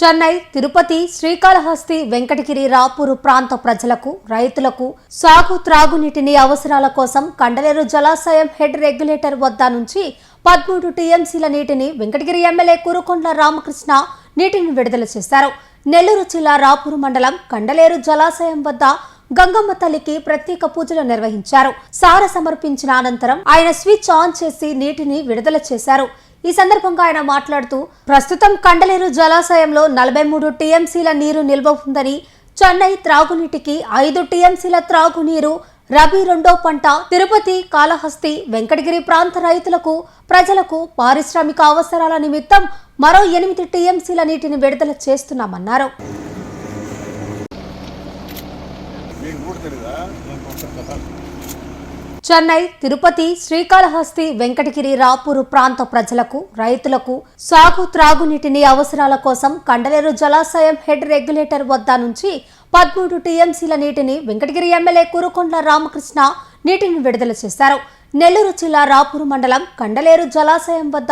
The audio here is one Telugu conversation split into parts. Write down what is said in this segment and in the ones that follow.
చెన్నై, తిరుపతి, శ్రీకాళహస్తి, వెంకటగిరి, రాపూరు ప్రాంత ప్రజలకు, రైతులకు సాగు త్రాగునీటిని అవసరాల కోసం కండలేరు జలాశయం హెడ్ రెగ్యులేటర్ వద్ద నుంచి 13 టీఎంసీల నీటిని వెంకటగిరి ఎమ్మెల్యే కురుకొండ్ల రామకృష్ణ నీటిని విడుదల చేశారు. నెల్లూరు జిల్లా రాపూరు మండలం కండలేరు జలాశయం వద్ద గంగమ్మ తల్లికి ప్రత్యేక పూజలు నిర్వహించారు. సార సమర్పించిన అనంతరం ఆయన స్విచ్ ఆన్ చేసి నీటిని విడుదల చేశారు. ఈ సందర్భంగా ఆయన మాట్లాడుతూ, ప్రస్తుతం కండలేరు జలాశయంలో 43 టీఎంసీల నీరు నిల్వ ఉందని, చెన్నై త్రాగునీటికి 5 టీఎంసీల త్రాగునీరు, రబీ రెండో పంట, తిరుపతి, కాళహస్తి, వెంకటగిరి ప్రాంత రైతులకు, ప్రజలకు పారిశ్రామిక అవసరాల నిమిత్తం మరో 8 టీఎంసీల నీటిని విడుదల చేస్తున్నామన్నారు. చెన్నై, తిరుపతి, శ్రీకాళహస్తి, వెంకటగిరి, రాపూరు ప్రాంత ప్రజలకు, రైతులకు సాగు త్రాగునీటిని అవసరాల కోసం కండలేరు జలాశయం హెడ్ రెగ్యులేటర్ వద్ద నుంచి 13 టీఎంసీల నీటిని వెంకటగిరి ఎమ్మెల్యే కురుకొండ్ల రామకృష్ణ నీటిని విడుదల చేశారు. నెల్లూరు జిల్లా రాపూరు మండలం కండలేరు జలాశయం వద్ద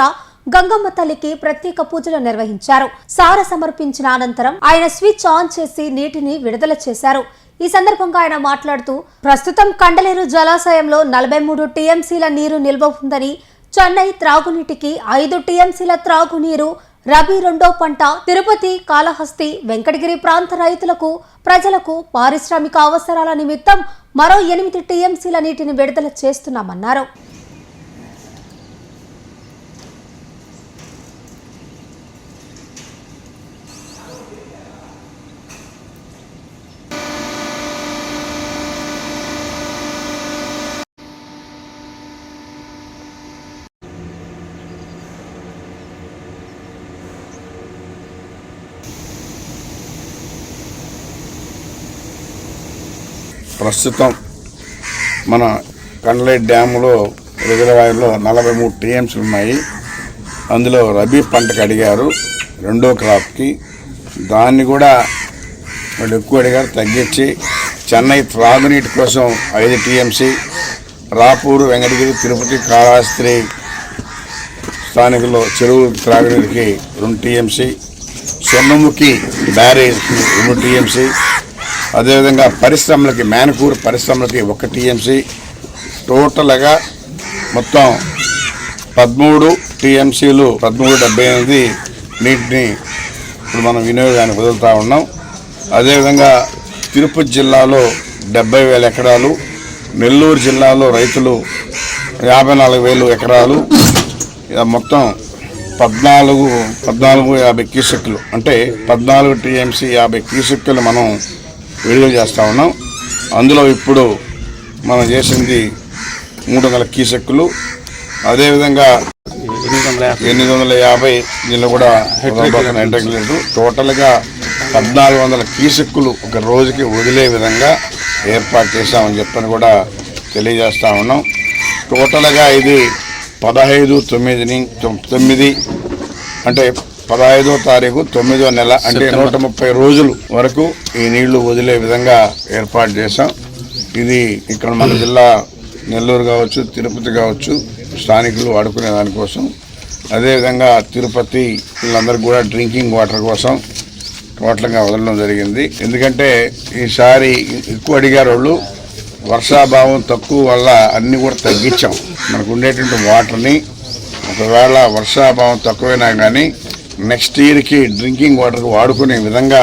గంగమ్మ తల్లికి ప్రత్యేక పూజలు నిర్వహించారు. సార సమర్పించిన అనంతరం ఆయన స్విచ్ ఆన్ చేసి నీటిని విడుదల చేశారు. ఈ సందర్భంగా ఆయన మాట్లాడుతూ, ప్రస్తుతం కండలేరు జలాశయంలో 43 టీఎంసీల నీరు నిల్వ ఉందని, చెన్నై త్రాగునీటికి 5 టీఎంసీల త్రాగునీరు, రబీ రెండో పంట, తిరుపతి, కాళహస్తి, వెంకటగిరి ప్రాంత రైతులకు, ప్రజలకు పారిశ్రామిక అవసరాల నిమిత్తం మరో 8 టీఎంసీల నీటిని విడుదల చేస్తున్నామన్నారు. ప్రస్తుతం మన కండలేరు డ్యాములో రిజర్వాయర్లో 43 టీఎంసీలు ఉన్నాయి. అందులో రబీ పంటకు అడిగారు, రెండో క్రాప్కి. దాన్ని కూడా వాళ్ళు ఎక్కువ అడిగారు, తగ్గించి చెన్నై త్రాగునీటి కోసం 5 టీఎంసీ, రాపూరు, వెంకటగిరి, తిరుపతి, కాళహస్తి స్థానికుల్లో చెరువు త్రాగునీటికి 2 టీఎంసీ, స్వర్ణముఖి బ్యారేజ్కి 2 టీఎంసీ, అదేవిధంగా పరిశ్రమలకి, మేనకూరు పరిశ్రమలకి 1 టీఎంసీ, టోటల్గా మొత్తం 13 టీఎంసీలు 1378 నీటిని ఇప్పుడు మనం వినియోగానికి వదులుతూ ఉన్నాం. అదేవిధంగా తిరుపతి జిల్లాలో 70,000 ఎకరాలు, నెల్లూరు జిల్లాలో రైతులు 54,000 ఎకరాలు, మొత్తం 1450 క్యూసెక్కులు, అంటే 14 టీఎంసీ 50 క్యూసెక్కులు మనం విడుదల చేస్తూ ఉన్నాం. అందులో ఇప్పుడు మనం చేసింది 300 క్యూసెక్కులు, అదేవిధంగా 850 దీనిలో కూడా ఇంటర్గ్రేటర్, టోటల్గా 1400 క్యూసెక్కులు ఒక రోజుకి వదిలే విధంగా ఏర్పాటు చేశామని చెప్పని కూడా తెలియజేస్తూ ఉన్నాం. టోటల్గా ఇది 15/9 అంటే 15వ తారీఖు 9వ నెల, అంటే 130 రోజులు వరకు ఈ నీళ్లు వదిలే విధంగా ఏర్పాటు చేశాం. ఇది ఇక్కడ మన జిల్లా నెల్లూరు కావచ్చు, తిరుపతి కావచ్చు, స్థానికులు వాడుకునే దానికోసం, అదేవిధంగా తిరుపతి వీళ్ళందరికీ కూడా డ్రింకింగ్ వాటర్ కోసం టోటల్గా వదలడం జరిగింది. ఎందుకంటే ఈసారి ఎక్కువ అడిగారు వాళ్ళు, వర్షాభావం తక్కువ వల్ల అన్నీ కూడా తగ్గించాం. మనకు ఉండేటువంటి వాటర్ని ఒకవేళ వర్షాభావం తక్కువైనా కానీ నెక్స్ట్ ఇయర్కి డ్రింకింగ్ వాటర్కి వాడుకునే విధంగా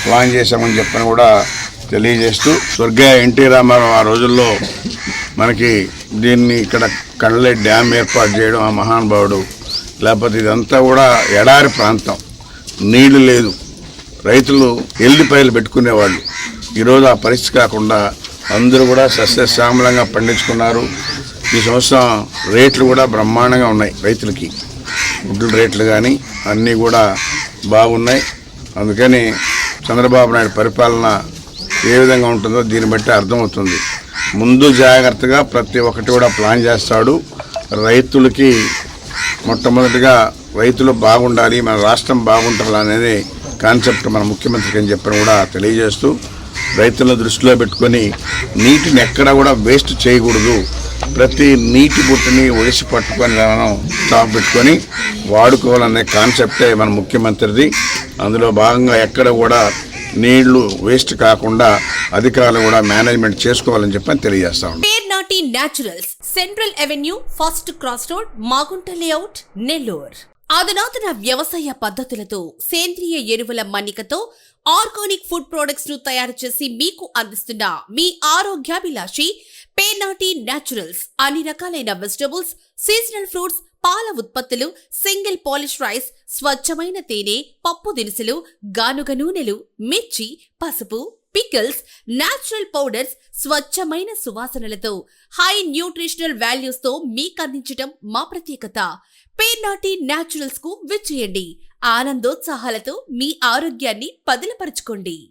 ప్లాన్ చేశామని చెప్పని కూడా తెలియజేస్తూ, స్వర్గీయ ఎన్టీ రామారావు ఆ రోజుల్లో మనకి దీన్ని ఇక్కడ కండలేరు డ్యామ్ ఏర్పాటు చేయడం, ఆ మహానుభావుడు. లేకపోతే ఇదంతా కూడా ఎడారి ప్రాంతం, నీళ్లు లేదు, రైతులు ఎల్లిపాయలు పెట్టుకునేవాళ్ళు. ఈరోజు ఆ పరిస్థితి కాకుండా అందరూ కూడా సస్యశ్యామలంగా పండించుకున్నారు. ఈ సంవత్సరం రేట్లు కూడా బ్రహ్మాండంగా ఉన్నాయి, రైతులకి గుడ్ల రేట్లు కానీ అన్నీ కూడా బాగున్నాయి. అందుకని చంద్రబాబు నాయుడు పరిపాలన ఏ విధంగా ఉంటుందో దీన్ని బట్టి అర్థమవుతుంది. ముందు జాగ్రత్తగా ప్రతి ఒక్కటి కూడా ప్లాన్ చేస్తాడు. రైతులకి మొట్టమొదటిగా రైతులు బాగుండాలి, మన రాష్ట్రం బాగుండాలి అనేది కాన్సెప్ట్ మన ముఖ్యమంత్రికి అని చెప్పని కూడా తెలియజేస్తూ, రైతులను దృష్టిలో పెట్టుకొని నీటిని ఎక్కడా కూడా వేస్ట్ చేయకూడదు, ప్రతి నీటి బుట్టని ఒడిసి పట్టుకొని మనం స్టాక్ పెట్టుకొని వాడుకోవాలనే కాన్సెప్టే మన ముఖ్యమంత్రిది. అందులో భాగంగా ఎక్కడ కూడా నీళ్లు వేస్ట్ కాకుండా అధికారులు కూడా మేనేజ్మెంట్ చేసుకోవాలని చెప్పి తెలియజేస్తా ఉన్నాం. Pernati naturals, central avenue, first cross road, Magunta layout, Nellore. అధునాతన వ్యవసాయ పద్ధతులతో సేంద్రియ ఎరువుల మన్నికతో ఆర్గానిక్ ఫుడ్ ప్రొడక్ట్స్ ను తయారు చేసి మీకు అందిస్తున్న మీ ఆరోగ్యాభిలాషి పేర్నాటి న్యాచురల్స్. అన్ని రకాలైన వెజిటబుల్స్, సీజనల్ ఫ్రూట్స్, పాల ఉత్పత్తులు, సింగిల్ పాలిష్ రైస్, స్వచ్ఛమైన తేనె, పప్పు దినుసులు, గానుగ నూనెలు, మిర్చి, పసుపు, పికిల్స్, నేచురల్ పౌడర్స్, స్వచ్ఛమైన సువాసనలతో హై న్యూట్రిషనల్ వాల్యూస్ తో మీకందించటం మా ప్రత్యేకత. పేర్నాటి న్యాచురల్స్ కు విచ్చేయండి. ఆనందోత్సాహాలతో మీ ఆరోగ్యాన్ని పదిలపరచుకోండి.